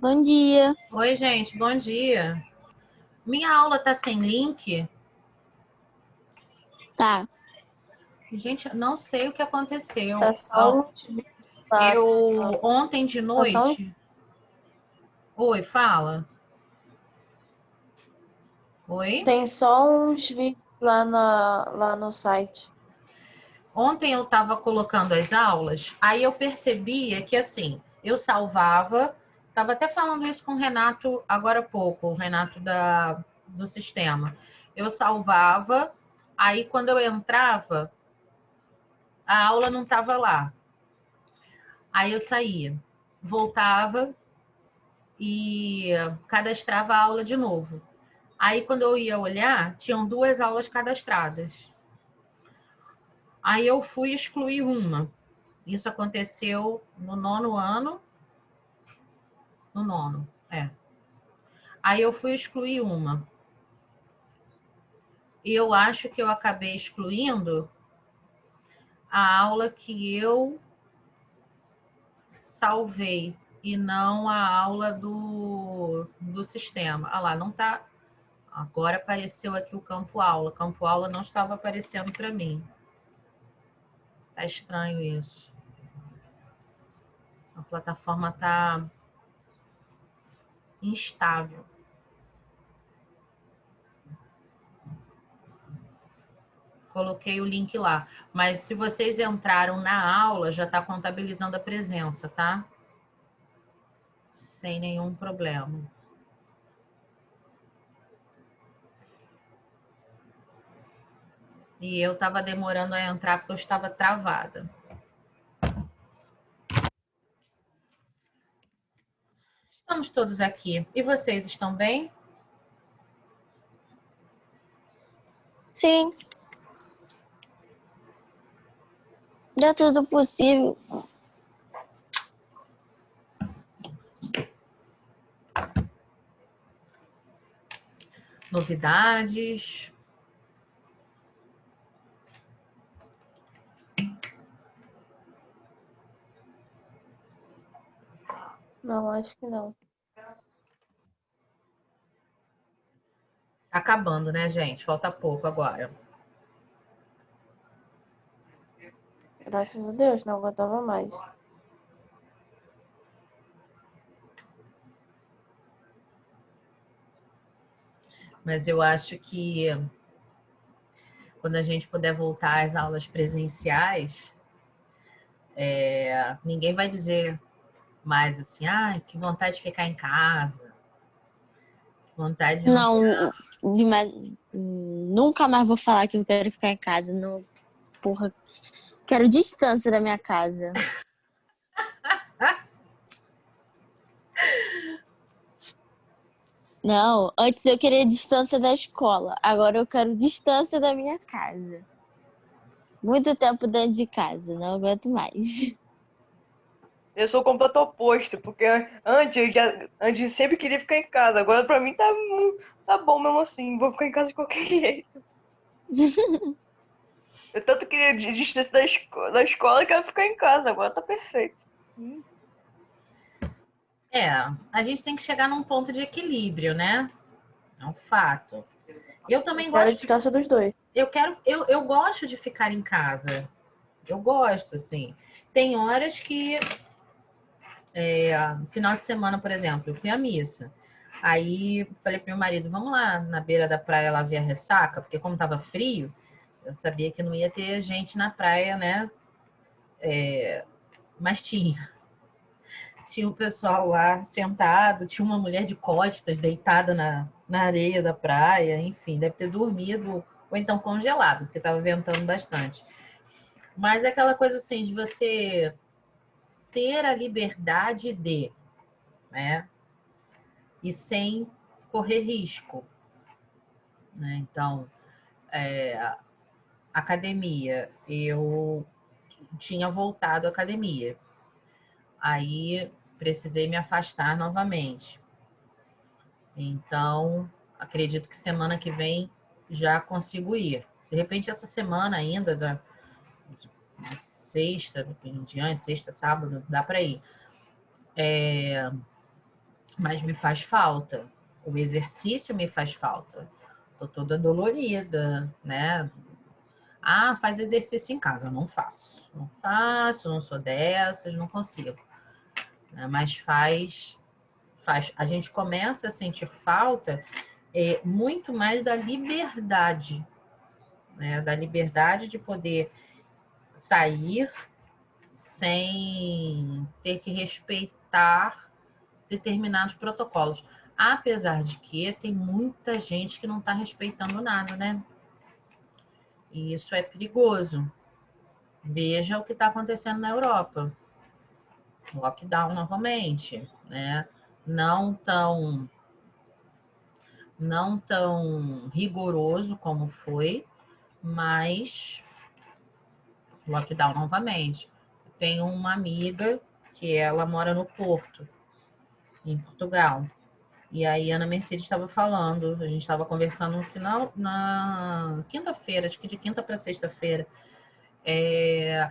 Bom dia. Oi, gente, bom dia. Minha aula tá sem link? Tá. Gente, não sei o que Tá aconteceu. só uns 24. Eu ontem de Tá só noite. Oi, fala. Oi? Tem só uns vídeos lá no site. Ontem eu estava colocando as aulas, aí eu percebia que assim, eu salvava, estava até falando isso com o Renato agora há pouco, o Renato do sistema. Eu salvava, aí quando eu entrava, a aula não estava lá. Aí eu saía, voltava e cadastrava a aula de novo. Aí, quando eu ia olhar, tinham duas aulas cadastradas. Aí eu fui excluir uma. Isso aconteceu no nono ano. No nono, é. Aí eu fui excluir uma. E eu acho que eu acabei excluindo a aula que eu salvei e não a aula do sistema. Ah lá, não tá. Agora apareceu aqui o campo aula. Campo aula não estava aparecendo para mim. Tá estranho isso. A plataforma tá instável. Coloquei o link lá. Mas se vocês entraram na aula, já está contabilizando a presença, tá? Sem nenhum problema. E eu estava demorando a entrar porque eu estava travada. Estamos todos aqui. E vocês estão bem? Sim. Dá tudo possível. Novidades? Não, acho que não. Tá acabando, né, gente? Falta pouco agora. Graças a Deus, não aguentava mais. Mas eu acho que quando a gente puder voltar às aulas presenciais, ninguém vai dizer mais assim, ah, que vontade de ficar em casa, que vontade de não. Não, nunca mais vou falar que eu quero ficar em casa. Não, porra, quero distância da minha casa. Não, antes eu queria distância da escola. Agora eu quero distância da minha casa. Muito tempo dentro de casa, não aguento mais. Eu sou o completo oposto, porque antes eu sempre queria ficar em casa. Agora pra mim tá bom mesmo assim, vou ficar em casa de qualquer jeito. Eu tanto queria distância da escola que eu quero ficar em casa, agora tá perfeito. A gente tem que chegar num ponto de equilíbrio, né? É um fato. Eu também Eu quero a gosto. distância dos dois. Eu gosto de ficar em casa. Eu gosto, assim. Tem horas que, no final de semana, por exemplo, eu fui à missa. Aí falei pro meu marido, vamos lá na beira da praia lá ver a ressaca, porque como tava frio, eu sabia que não ia ter gente na praia, né? Mas tinha. Tinha o pessoal lá sentado, tinha uma mulher de costas deitada na areia da praia, enfim, deve ter dormido ou então congelado, porque estava ventando bastante. Mas é aquela coisa assim de você ter a liberdade de, né? E sem correr risco, né? Então, academia, eu tinha voltado à academia. Aí precisei me afastar novamente. Então, acredito que semana que vem já consigo ir. De repente, essa semana ainda, de sexta em diante, sexta, sábado, dá para ir. mas me faz falta. O exercício me faz falta. Tô toda dolorida, né? Ah, faz exercício em casa. Não faço. Não faço, não sou dessas, não consigo. Né? Mas faz. A gente começa a sentir falta muito mais da liberdade, né? Da liberdade de poder sair sem ter que respeitar determinados protocolos. Apesar de que tem muita gente que não está respeitando nada, né? E isso é perigoso. Veja o que está acontecendo na Europa. Lockdown novamente, né? Não tão rigoroso como foi, mas lockdown novamente. Tenho uma amiga que ela mora no Porto, em Portugal. E aí a Ana Mercedes estava falando, a gente estava conversando no final, na quinta-feira, acho que de quinta para sexta-feira,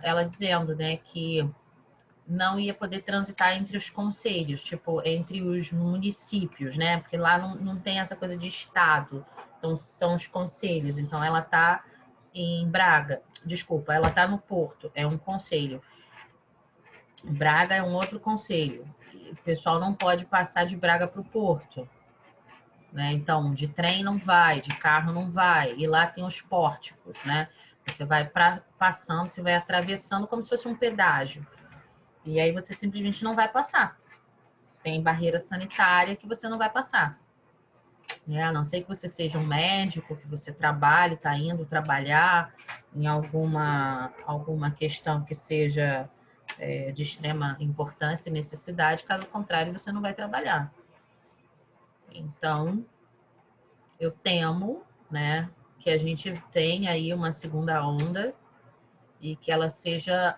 ela dizendo, né, que não ia poder transitar entre os concelhos, tipo, entre os municípios, né? Porque lá não tem essa coisa de estado, então são os concelhos. Então ela está em Braga, desculpa, ela está no Porto, é um concelho. Braga é um outro concelho. O pessoal não pode passar de Braga para o Porto, né? Então, de trem não vai, de carro não vai. E lá tem os pórticos, né? Você vai passando, você vai atravessando como se fosse um pedágio. E aí você simplesmente não vai passar. Tem barreira sanitária que você não vai passar. Né? A não ser que você seja um médico, que você trabalhe, está indo trabalhar em alguma questão que seja de extrema importância e necessidade, caso contrário, você não vai trabalhar. Então, eu temo, né, que a gente tenha aí uma segunda onda e que ela seja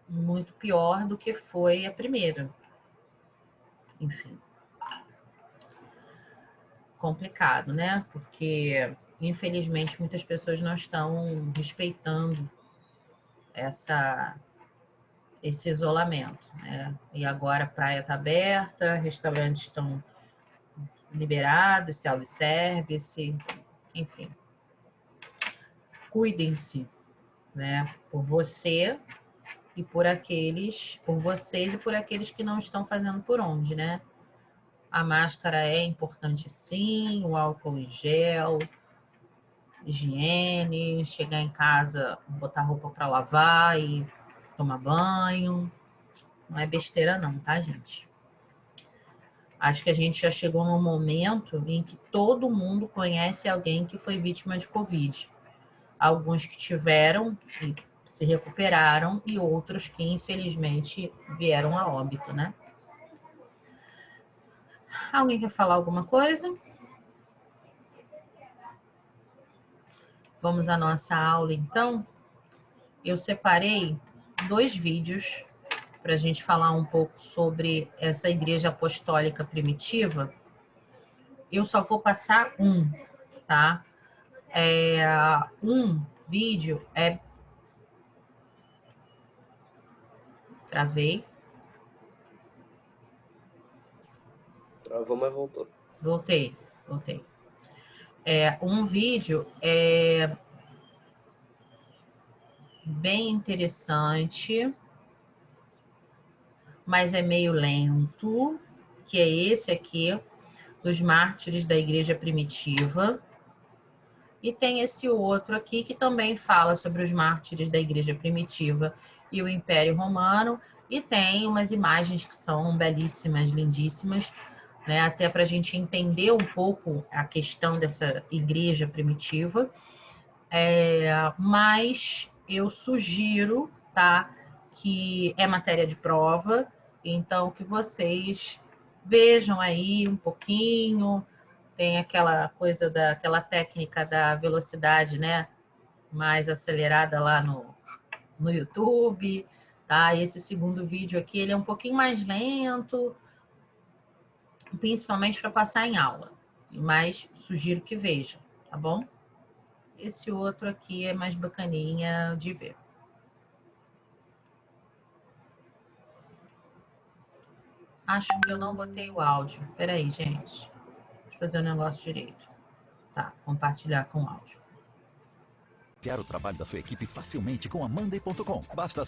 muito pior do que foi a primeira. Enfim. Complicado, né? Porque, infelizmente, muitas pessoas não estão respeitando esse isolamento, né? E agora a praia está aberta, restaurantes estão liberados, self-service, enfim. Cuidem-se, né? Por você e por vocês e por aqueles que não estão fazendo por onde, né? A máscara é importante sim, o álcool em gel, higiene, chegar em casa, botar roupa para lavar e tomar banho. Não é besteira não, tá, gente? Acho que a gente já chegou num momento em que todo mundo conhece alguém que foi vítima de Covid. Alguns que tiveram e se recuperaram e outros que, infelizmente, vieram a óbito, né? Alguém quer falar alguma coisa? Vamos à nossa aula, então. Eu separei 2 vídeos para a gente falar um pouco sobre essa igreja apostólica primitiva. Eu só vou passar um, tá? Um vídeo Travei. Travou, mas voltou. Voltei. Um vídeo bem interessante, mas é meio lento, que é esse aqui, dos mártires da igreja primitiva. E tem esse outro aqui que também fala sobre os mártires da igreja primitiva e o Império Romano. E tem umas imagens que são belíssimas, lindíssimas, né? Até para a gente entender um pouco a questão dessa igreja primitiva. Mas eu sugiro, tá, que é matéria de prova, então que vocês vejam aí um pouquinho. Tem aquela coisa daquela técnica da velocidade, né, mais acelerada lá no YouTube, tá? Esse segundo vídeo aqui, ele é um pouquinho mais lento, principalmente para passar em aula, mas sugiro que vejam, tá bom? Esse outro aqui é mais bacaninha de ver. Acho que eu não botei o áudio. Peraí, gente. Deixa eu fazer o negócio direito. Tá, compartilhar com o áudio. Iniciar o trabalho da sua equipe facilmente com a Monday.com. Basta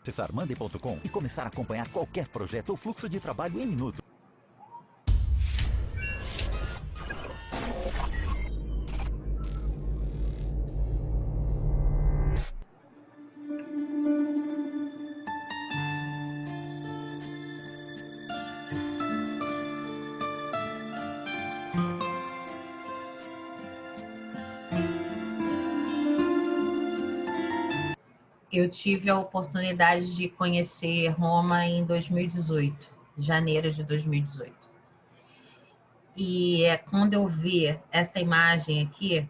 acessar Monday.com e começar a acompanhar qualquer projeto ou fluxo de trabalho em minutos. Eu tive a oportunidade de conhecer Roma em 2018, janeiro de 2018. E quando eu vi essa imagem aqui,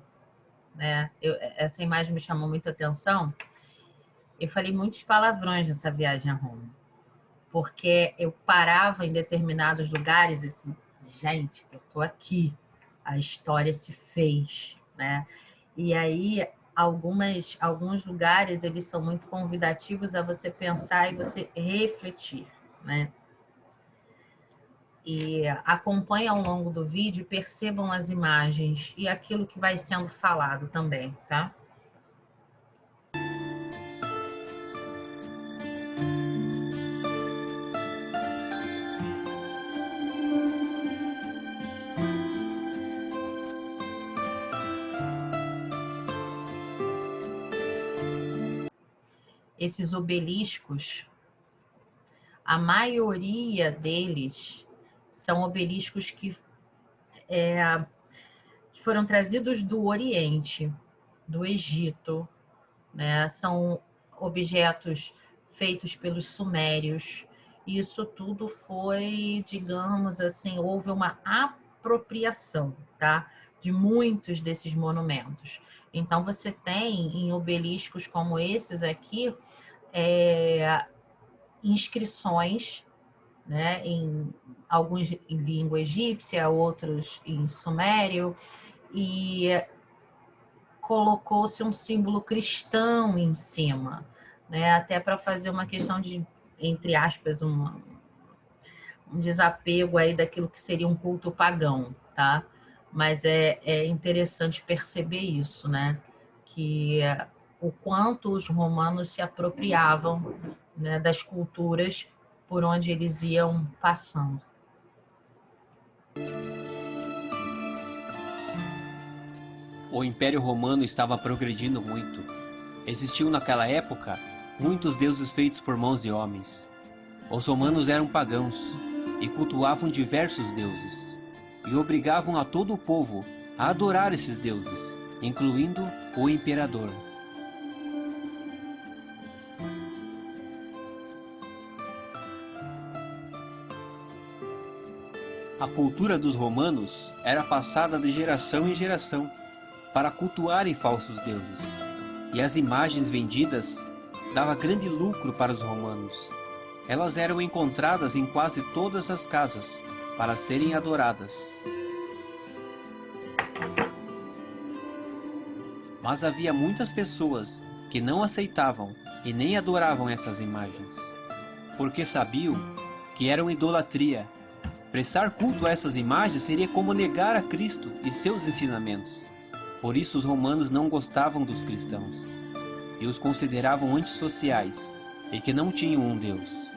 né, essa imagem me chamou muita atenção. Eu falei muitos palavrões nessa viagem a Roma, porque eu parava em determinados lugares e assim, gente, eu tô aqui, a história se fez, né? E aí alguns lugares eles são muito convidativos a você pensar e você refletir, né? E acompanhe ao longo do vídeo, percebam as imagens e aquilo que vai sendo falado também, tá? Esses obeliscos, a maioria deles são obeliscos que foram trazidos do Oriente, do Egito, né? São objetos feitos pelos sumérios. Isso tudo foi, digamos assim, houve uma apropriação, tá? De muitos desses monumentos. Então, você tem em obeliscos como esses aqui, inscrições, né, alguns em língua egípcia, outros em sumério, e colocou-se um símbolo cristão em cima, né, até para fazer uma questão de, entre aspas, um desapego aí daquilo que seria um culto pagão, tá? Mas é interessante perceber isso, né, que o quanto os romanos se apropriavam, né, das culturas por onde eles iam passando. O Império Romano estava progredindo muito. Existiam naquela época muitos deuses feitos por mãos de homens. Os romanos eram pagãos e cultuavam diversos deuses e obrigavam a todo o povo a adorar esses deuses, incluindo o imperador. A cultura dos romanos era passada de geração em geração para cultuarem falsos deuses. E as imagens vendidas davam grande lucro para os romanos. Elas eram encontradas em quase todas as casas para serem adoradas. Mas havia muitas pessoas que não aceitavam e nem adoravam essas imagens, porque sabiam que eram idolatria. Prestar culto a essas imagens seria como negar a Cristo e seus ensinamentos. Por isso os romanos não gostavam dos cristãos e os consideravam antissociais e que não tinham um Deus.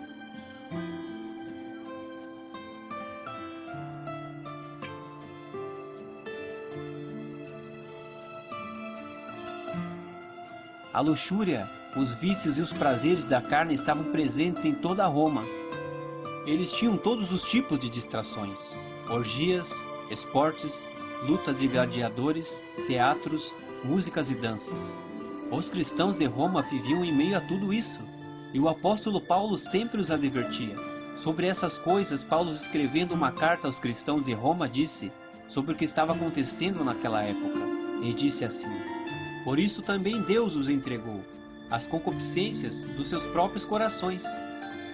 A luxúria, os vícios e os prazeres da carne estavam presentes em toda Roma. Eles tinham todos os tipos de distrações: orgias, esportes, luta de gladiadores, teatros, músicas e danças. Os cristãos de Roma viviam em meio a tudo isso, e o apóstolo Paulo sempre os advertia. Sobre essas coisas, Paulo, escrevendo uma carta aos cristãos de Roma, disse sobre o que estava acontecendo naquela época, e disse assim: por isso também Deus os entregou às concupiscências dos seus próprios corações,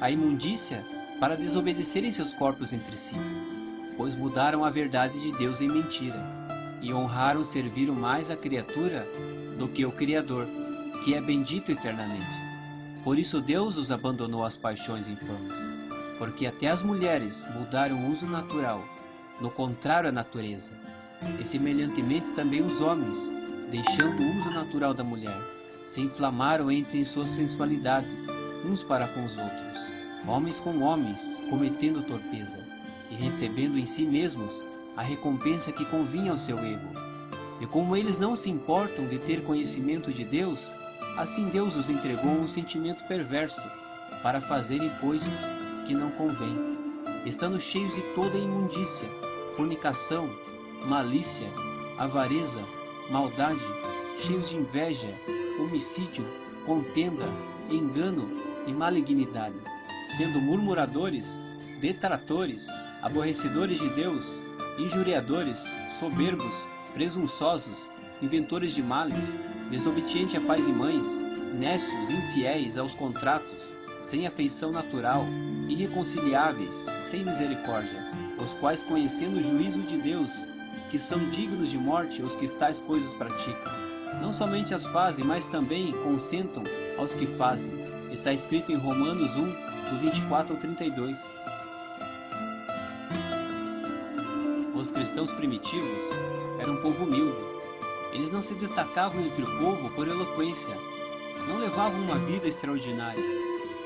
à imundícia, para desobedecerem seus corpos entre si, pois mudaram a verdade de Deus em mentira, e honraram servir mais a criatura do que o Criador, que é bendito eternamente. Por isso Deus os abandonou às paixões infames, porque até as mulheres mudaram o uso natural, no contrário à natureza, e semelhantemente também os homens, deixando o uso natural da mulher, se inflamaram entre em sua sensualidade, uns para com os outros, homens com homens, cometendo torpeza, e recebendo em si mesmos a recompensa que convinha ao seu ego. E como eles não se importam de ter conhecimento de Deus, assim Deus os entregou a um sentimento perverso, para fazerem coisas que não convêm, estando cheios de toda imundícia, fornicação, malícia, avareza, maldade, cheios de inveja, homicídio, contenda, engano e malignidade, sendo murmuradores, detratores, aborrecedores de Deus, injuriadores, soberbos, presunçosos, inventores de males, desobedientes a pais e mães, nécios, infiéis aos contratos, sem afeição natural, irreconciliáveis, sem misericórdia, os quais, conhecendo o juízo de Deus, que são dignos de morte os que tais coisas praticam, não somente as fazem, mas também consentam aos que fazem. Está escrito em Romanos 1, do 24 ao 32. Os cristãos primitivos eram um povo humilde. Eles não se destacavam entre o povo por eloquência, não levavam uma vida extraordinária.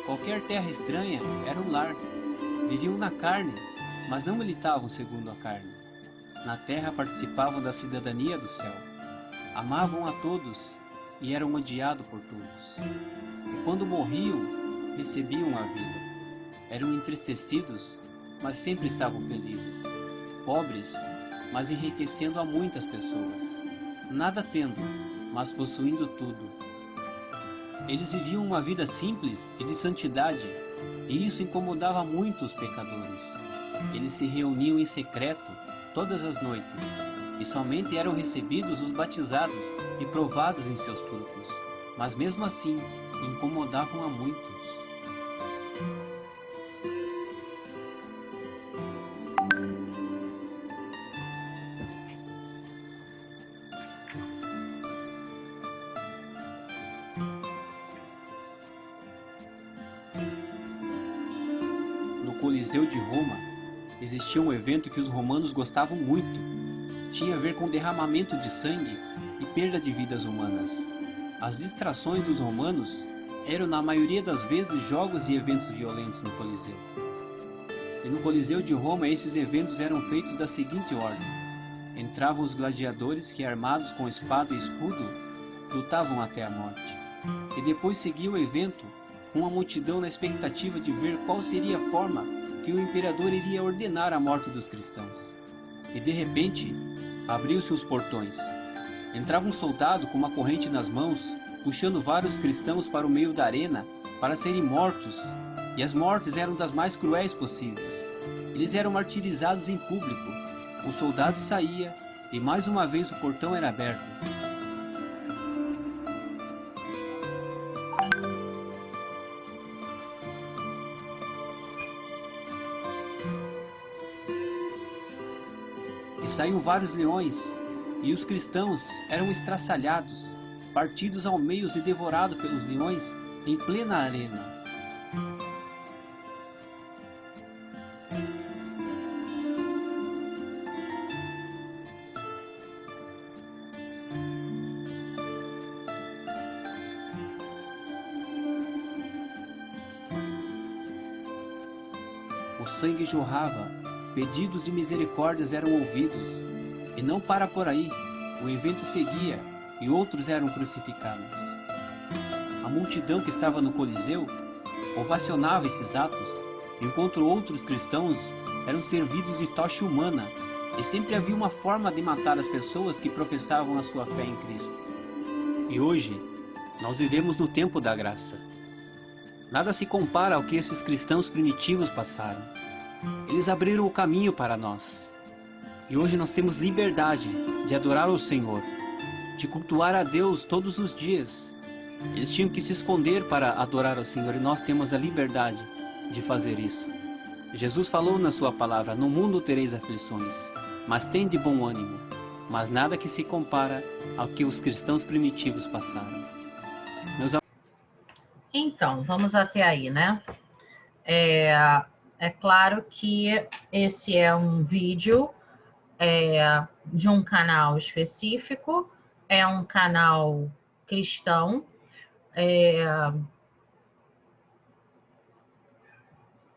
Qualquer terra estranha era um lar. Viviam na carne, mas não militavam segundo a carne. Na terra participavam da cidadania do céu. Amavam a todos e eram odiados por todos. E quando morriam, recebiam a vida. Eram entristecidos, mas sempre estavam felizes. Pobres, mas enriquecendo a muitas pessoas. Nada tendo, mas possuindo tudo. Eles viviam uma vida simples e de santidade, e isso incomodava muito os pecadores. Eles se reuniam em secreto todas as noites, e somente eram recebidos os batizados e provados em seus frutos, mas mesmo assim incomodavam a muitos. No Coliseu de Roma, existia um evento que os romanos gostavam muito. Tinha a ver com derramamento de sangue e perda de vidas humanas. As distrações dos romanos eram, na maioria das vezes, jogos e eventos violentos no Coliseu. E no Coliseu de Roma, esses eventos eram feitos da seguinte ordem: entravam os gladiadores que, armados com espada e escudo, lutavam até a morte. E depois seguia o evento com a multidão na expectativa de ver qual seria a forma que o imperador iria ordenar a morte dos cristãos. E de repente, abriu-se os portões. Entrava um soldado com uma corrente nas mãos, puxando vários cristãos para o meio da arena para serem mortos, e as mortes eram das mais cruéis possíveis. Eles eram martirizados em público. O soldado saía, e mais uma vez o portão era aberto. E saíam vários leões, e os cristãos eram estraçalhados, partidos ao meio e devorados pelos leões em plena arena. O sangue jorrava, pedidos de misericórdias eram ouvidos, e não para por aí, o evento seguia e outros eram crucificados. A multidão que estava no Coliseu ovacionava esses atos, enquanto outros cristãos eram servidos de tocha humana, e sempre havia uma forma de matar as pessoas que professavam a sua fé em Cristo. E hoje, nós vivemos no tempo da graça. Nada se compara ao que esses cristãos primitivos passaram. Eles abriram o caminho para nós. E hoje nós temos liberdade de adorar o Senhor, de cultuar a Deus todos os dias. Eles tinham que se esconder para adorar ao Senhor, e nós temos a liberdade de fazer isso. Jesus falou na sua palavra: no mundo tereis aflições, mas tende bom ânimo. Mas nada que se compara ao que os cristãos primitivos passaram. Meus Então, vamos até aí, né? É claro que esse é um vídeo de um canal específico, é um canal cristão,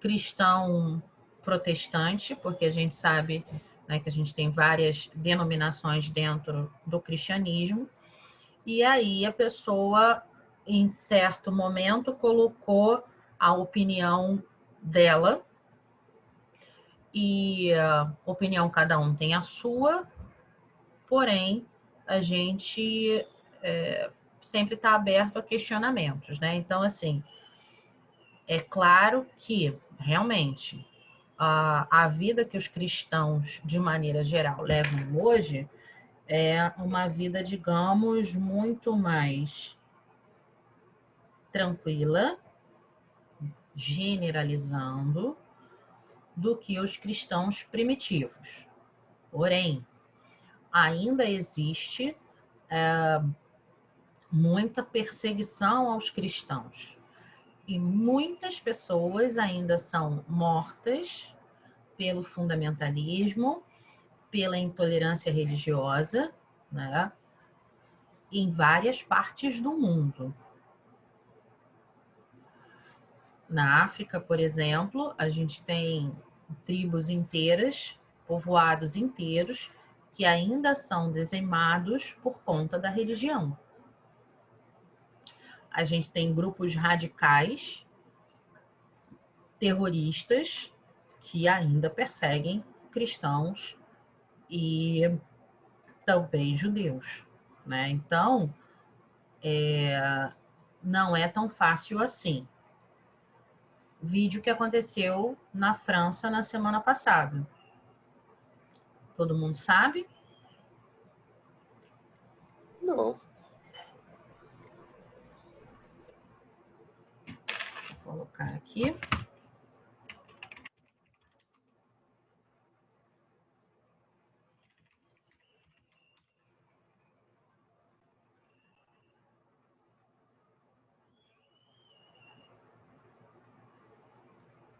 cristão protestante, porque a gente sabe, né, que a gente tem várias denominações dentro do cristianismo, e aí a pessoa, em certo momento, colocou a opinião dela, e opinião cada um tem a sua, porém, a gente sempre está aberto a questionamentos, né? Então, assim, é claro que, realmente, a vida que os cristãos, de maneira geral, levam hoje é uma vida, digamos, muito mais tranquila, generalizando, do que os cristãos primitivos. Porém, ainda existe muita perseguição aos cristãos. E muitas pessoas ainda são mortas pelo fundamentalismo, pela intolerância religiosa, né? Em várias partes do mundo. Na África, por exemplo, a gente tem tribos inteiras, povoados inteiros, que ainda são dizimados por conta da religião. A gente tem grupos radicais, terroristas, que ainda perseguem cristãos e também judeus, né? Então, não é tão fácil assim. Vídeo que aconteceu na França na semana passada. Todo mundo sabe? Não. Vou colocar aqui.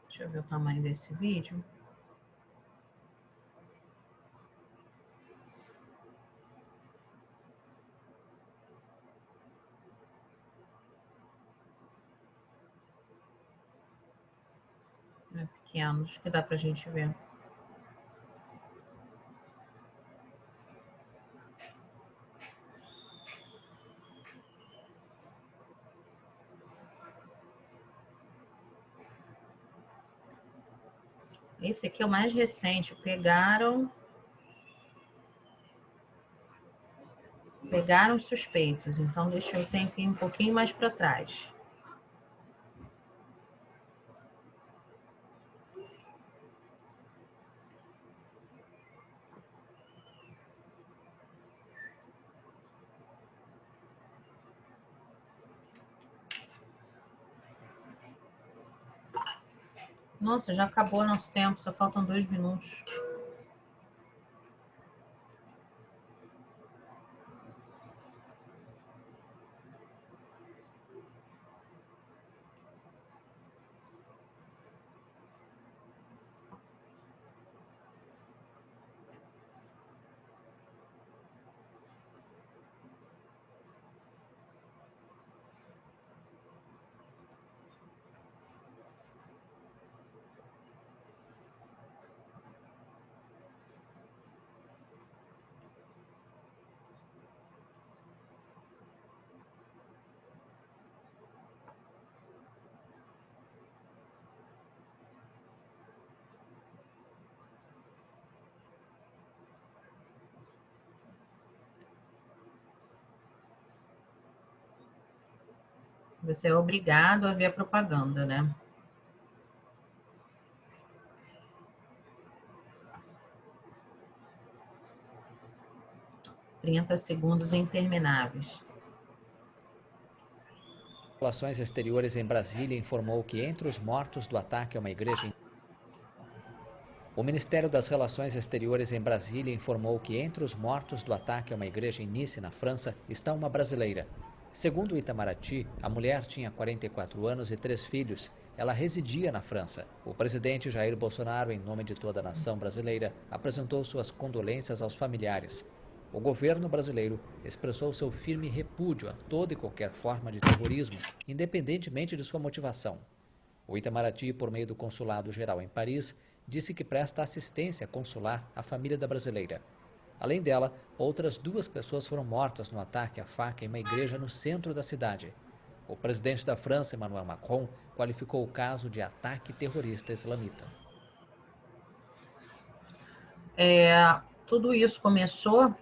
Deixa eu ver o tamanho desse vídeo. É pequeno, acho que dá pra gente ver. Esse aqui é o mais recente. Pegaram os suspeitos. Então, deixa eu ter um pouquinho mais para trás. Nossa, já acabou nosso tempo. Só faltam 2 minutos. Você é obrigado a ver a propaganda, né? Trinta segundos intermináveis. Relações Exteriores em Brasília informou que entre os mortos do ataque a uma igreja... O Ministério das Relações Exteriores em Brasília informou que entre os mortos do ataque a uma igreja em Nice, na França, está uma brasileira. Segundo o Itamaraty, a mulher tinha 44 anos e 3 filhos. Ela residia na França. O presidente Jair Bolsonaro, em nome de toda a nação brasileira, apresentou suas condolências aos familiares. O governo brasileiro expressou seu firme repúdio a toda e qualquer forma de terrorismo, independentemente de sua motivação. O Itamaraty, por meio do Consulado-Geral em Paris, disse que presta assistência consular à família da brasileira. Além dela, outras 2 pessoas foram mortas no ataque à faca em uma igreja no centro da cidade. O presidente da França, Emmanuel Macron, qualificou o caso de ataque terrorista islamita. Tudo isso começou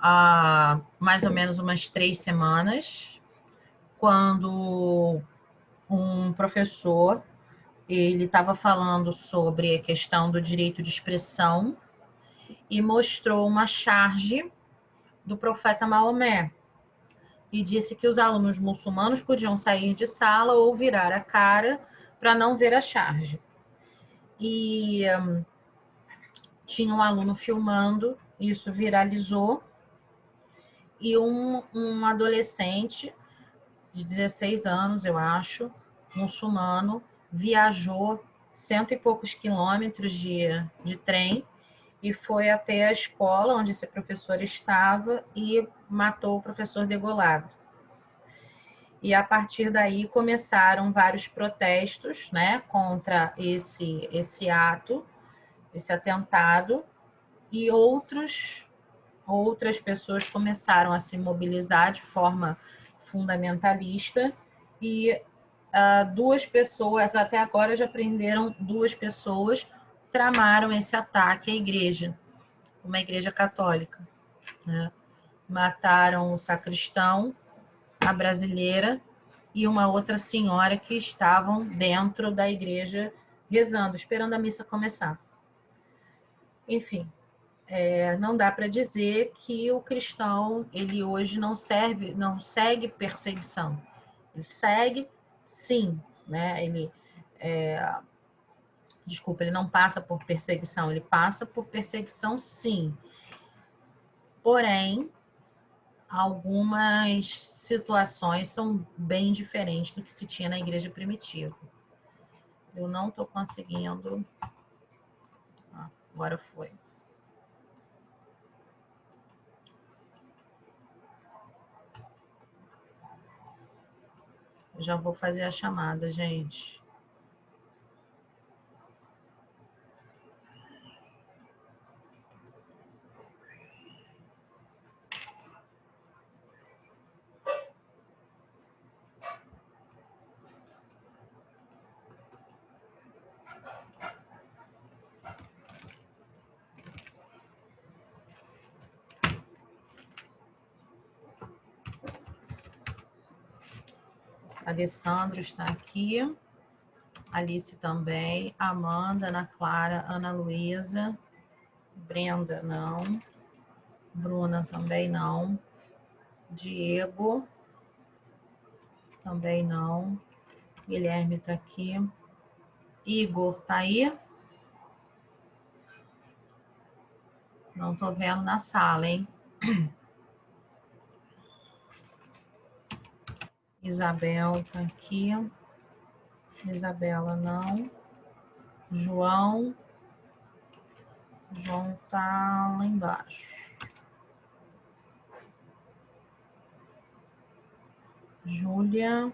há mais ou menos umas 3 semanas, quando um professor ele estava falando sobre a questão do direito de expressão e mostrou uma charge do profeta Maomé e disse que os alunos muçulmanos podiam sair de sala ou virar a cara para não ver a charge. E tinha um aluno filmando, isso viralizou, e um adolescente de 16 anos, eu acho, muçulmano, viajou 100 e poucos quilômetros de trem e foi até a escola onde esse professor estava e matou o professor degolado. E a partir daí começaram vários protestos, né, contra esse ato, esse atentado, e outras pessoas começaram a se mobilizar de forma fundamentalista e 2 pessoas, até agora já prenderam 2 pessoas, tramaram esse ataque à igreja, uma igreja católica, né? Mataram o sacristão, a brasileira e uma outra senhora que estavam dentro da igreja rezando, esperando a missa começar. Enfim, não dá para dizer que o cristão, ele hoje não segue perseguição. Ele segue, sim, né? Ele não passa por perseguição, ele passa por perseguição, sim. Porém, algumas situações são bem diferentes do que se tinha na igreja primitiva. Eu não estou conseguindo... agora foi. Eu já vou fazer a chamada, gente. Alessandro está aqui. Alice também. Amanda, Ana Clara, Ana Luísa. Brenda, não. Bruna também não. Diego. Também não. Guilherme está aqui. Igor está aí? Não estou vendo na sala, hein? Isabel está aqui. Isabela não. João. João está lá embaixo. Júlia.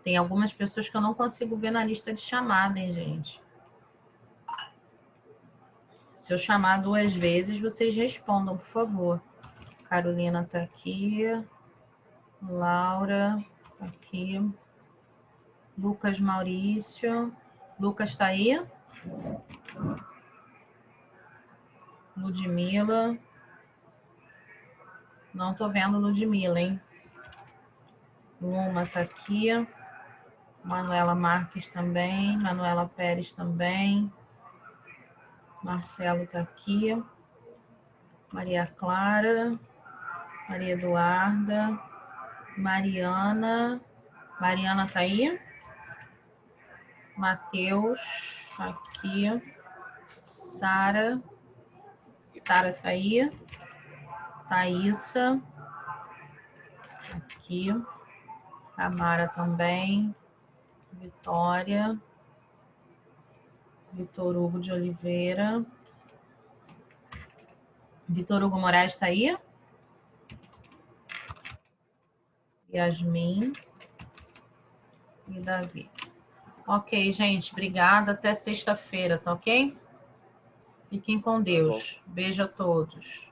Tem algumas pessoas que eu não consigo ver na lista de chamada, hein, gente? Se eu chamar 2 vezes, vocês respondam, por favor. Carolina está aqui. Laura está aqui. Lucas Maurício. Lucas está aí? Ludmila. Não estou vendo Ludmila, hein? Luma está aqui. Manuela Marques também. Manuela Pérez também. Marcelo está aqui. Maria Clara. Maria Eduarda. Mariana. Mariana está aí? Matheus está aqui. Sara. Sara tá aí. Thaísa. Aqui. Tamara também. Vitória. Vitor Hugo de Oliveira. Vitor Hugo Moraes tá aí? Yasmin. E Davi. Ok, gente. Obrigada. Até sexta-feira, tá ok? Fiquem com Deus. Beijo a todos.